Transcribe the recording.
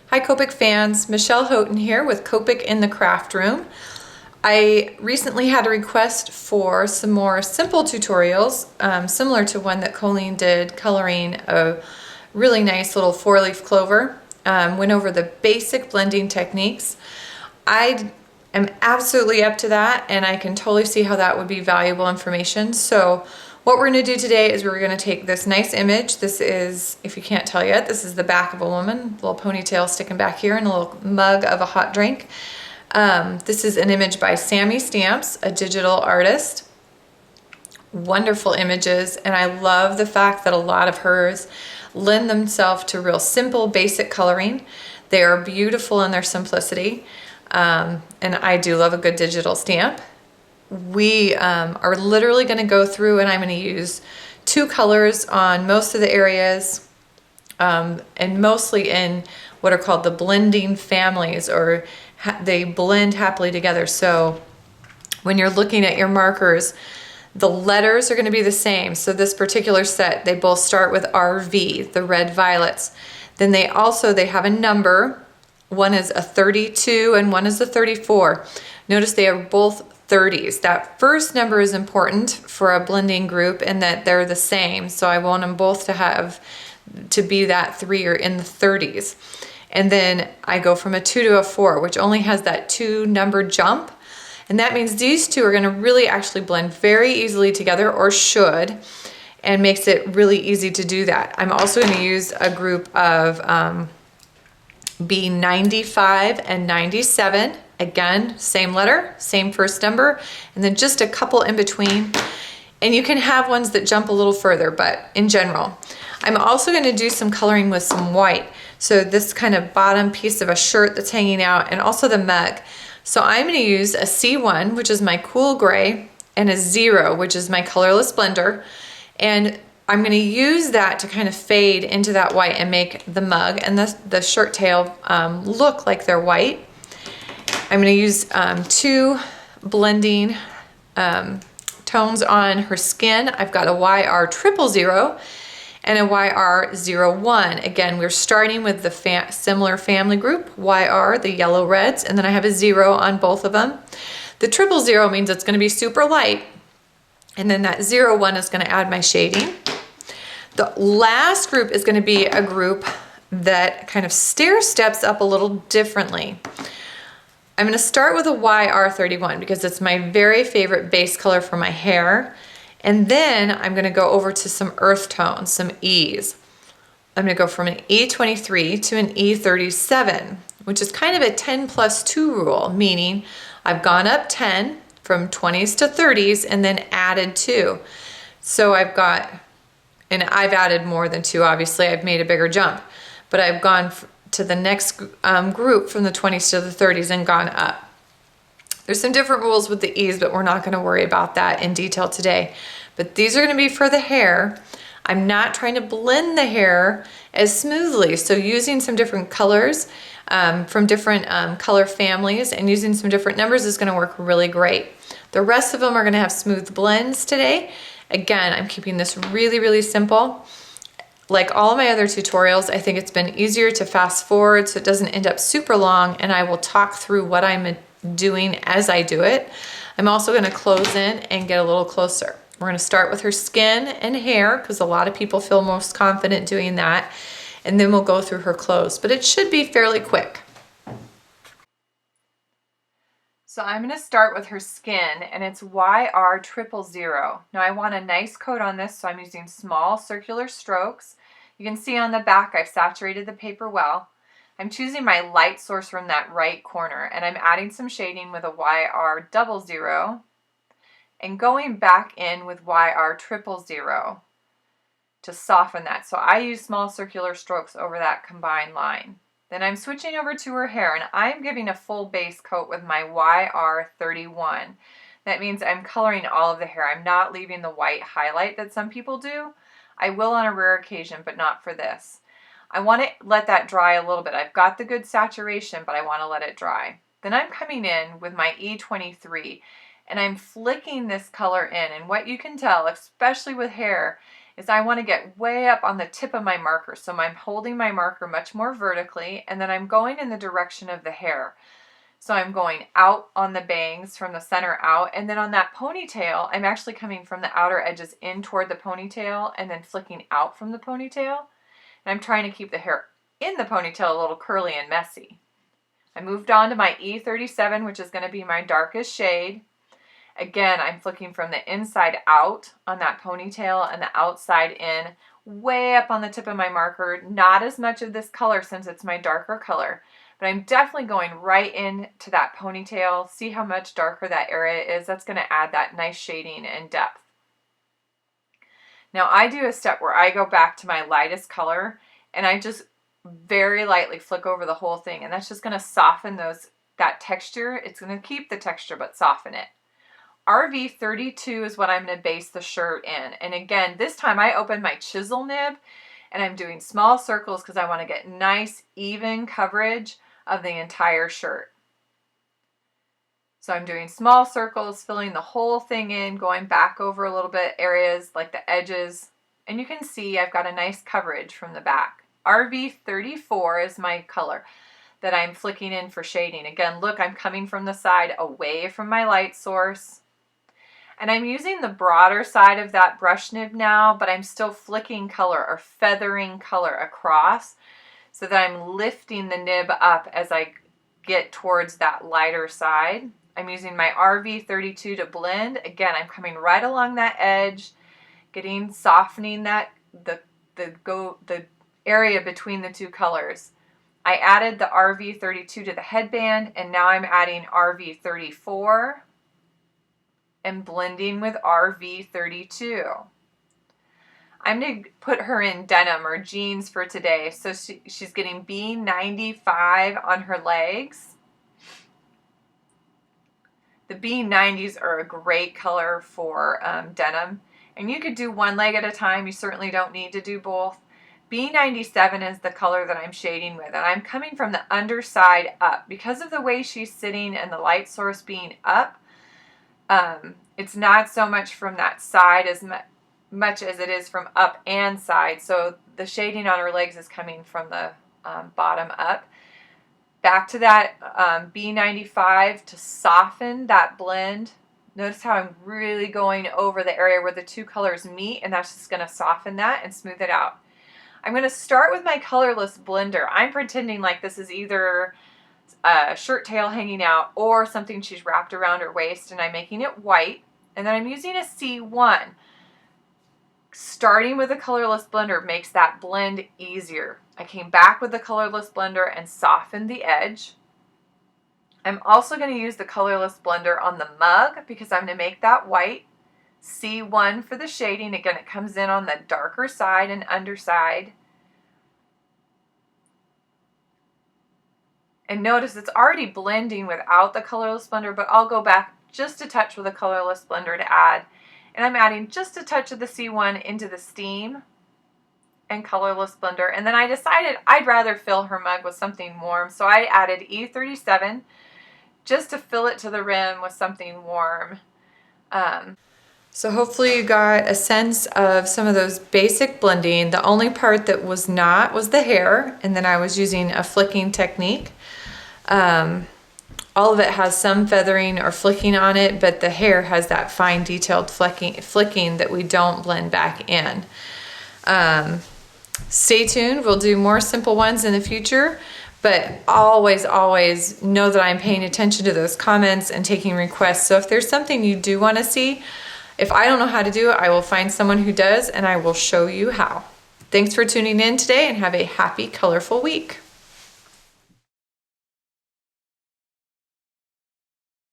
Hi Copic fans, Michelle Houghton here with Copic in the Craft Room. I recently had a request for some more simple tutorials, similar to one that Colleen did coloring a really nice little 4-leaf clover. Went over the basic blending techniques. I am absolutely up to that, and I can totally see how that would be valuable information. So what we're going to do today is we're going to take this nice image. This is, if you can't tell yet, this is the back of a woman, little ponytail sticking back here, and a little mug of a hot drink. This is an image by Sami Stamps, a digital artist. Wonderful images, and I love the fact that a lot of hers lend themselves to real simple, basic coloring. They are beautiful in their simplicity, and I do love a good digital stamp. We are literally going to go through, and I'm going to use 2 colors on most of the areas, and mostly in what are called the blending families, or they blend happily together. So when you're looking at your markers, the letters are going to be the same. So this particular set, they both start with RV, the red violets. Then they have a number. One is a 32 and one is a 34. Notice they are both 30s. That first number is important for a blending group in that they're the same. So I want them both to be that 3 or in the 30s. And then I go from a 2 to a 4, which only has that 2 number jump. And that means these two are going to really actually blend very easily together, or should, and makes it really easy to do that. I'm also going to use a group of B95 and 97. Again, same letter, same first number, and then just a couple in between. And you can have ones that jump a little further, but in general. I'm also going to do some coloring with some white. So this kind of bottom piece of a shirt that's hanging out, and also the mug. So I'm going to use a C1, which is my cool gray, and a 0, which is my colorless blender. And I'm going to use that to kind of fade into that white and make the mug and the shirt tail look like they're white. I'm going to use 2 blending tones on her skin. I've got a YR000 and a YR01. Again, we're starting with the similar family group, YR, the yellow reds, and then I have a 0 on both of them. The 000 means it's going to be super light, and then that 01 is going to add my shading. The last group is going to be a group that kind of stair steps up a little differently. I'm going to start with a YR31 because it's my very favorite base color for my hair. And then I'm going to go over to some earth tones, some E's. I'm going to go from an E23 to an E37, which is kind of a 10 plus 2 rule, meaning I've gone up 10 from 20s to 30s and then added 2. So I've added more than 2, obviously. I've made a bigger jump. But I've gone to the next group from the 20s to the 30s and gone up. There's some different rules with the E's, but we're not going to worry about that in detail today. But these are going to be for the hair. I'm not trying to blend the hair as smoothly. So using some different colors from different color families and using some different numbers is going to work really great. The rest of them are going to have smooth blends today. Again, I'm keeping this really, really simple. Like all of my other tutorials, I think it's been easier to fast forward so it doesn't end up super long, and I will talk through what I'm doing as I do it. I'm also going to close in and get a little closer. We're going to start with her skin and hair because a lot of people feel most confident doing that, and then we'll go through her clothes, but it should be fairly quick. So I'm going to start with her skin, and it's YR000. Now I want a nice coat on this, so I'm using small circular strokes. You can see on the back I've saturated the paper well. I'm choosing my light source from that right corner, and I'm adding some shading with a YR00 and going back in with YR000 to soften that. So I use small circular strokes over that combined line. Then I'm switching over to her hair, and I'm giving a full base coat with my YR31. That means I'm coloring all of the hair. I'm not leaving the white highlight that some people do. I will on a rare occasion, but not for this. I want to let that dry a little bit. I've got the good saturation, but I want to let it dry. Then I'm coming in with my E23, and I'm flicking this color in. And what you can tell, especially with hair, is I want to get way up on the tip of my marker. So I'm holding my marker much more vertically, and then I'm going in the direction of the hair. So I'm going out on the bangs from the center out, and then on that ponytail, I'm actually coming from the outer edges in toward the ponytail and then flicking out from the ponytail. And I'm trying to keep the hair in the ponytail a little curly and messy. I moved on to my E37, which is going to be my darkest shade. Again, I'm flicking from the inside out on that ponytail and the outside in, way up on the tip of my marker. Not as much of this color since it's my darker color, but I'm definitely going right into that ponytail. See how much darker that area is? That's going to add that nice shading and depth. Now I do a step where I go back to my lightest color and I just very lightly flick over the whole thing, and that's just going to soften that texture. It's going to keep the texture but soften it. RV32 is what I'm going to base the shirt in. And again, this time I open my chisel nib and I'm doing small circles because I want to get nice, even coverage of the entire shirt. So I'm doing small circles, filling the whole thing in, going back over a little bit areas like the edges. And you can see I've got a nice coverage from the back. RV34 is my color that I'm flicking in for shading. Again, look, I'm coming from the side away from my light source. And I'm using the broader side of that brush nib now, but I'm still flicking color or feathering color across so that I'm lifting the nib up as I get towards that lighter side. I'm using my RV32 to blend. Again, I'm coming right along that edge, softening that the area between the two colors. I added the RV32 to the headband, and now I'm adding RV34 and blending with RV32. I'm going to put her in denim or jeans for today. So she's getting B95 on her legs. The B90s are a great color for denim. And you could do one leg at a time. You certainly don't need to do both. B97 is the color that I'm shading with. And I'm coming from the underside up. Because of the way she's sitting and the light source being up, it's not so much from that side as much as it is from up and side. So the shading on her legs is coming from the bottom up. Back to that B95 to soften that blend. Notice how I'm really going over the area where the two colors meet, and that's just going to soften that and smooth it out. I'm going to start with my colorless blender. I'm pretending like this is either a shirt tail hanging out or something she's wrapped around her waist, and I'm making it white. And then I'm using a C1. Starting with a colorless blender makes that blend easier. I came back with the colorless blender and softened the edge. I'm also going to use the colorless blender on the mug because I'm going to make that white. C1 for the shading. Again, it comes in on the darker side and underside. And notice it's already blending without the colorless blender, but I'll go back just a touch with a colorless blender to add. And I'm adding just a touch of the C1 into the steam and colorless blender. And then I decided I'd rather fill her mug with something warm. So I added E37 just to fill it to the rim with something warm. So hopefully you got a sense of some of those basic blending. The only part that was not was the hair. And then I was using a flicking technique. All of it has some feathering or flicking on it, but the hair has that fine detailed flicking that we don't blend back in. Stay tuned. We'll do more simple ones in the future, but always know that I'm paying attention to those comments and taking requests. So if there's something you do want to see, if I don't know how to do it, I will find someone who does, and I will show you how. Thanks for tuning in today, and have a happy, colorful week.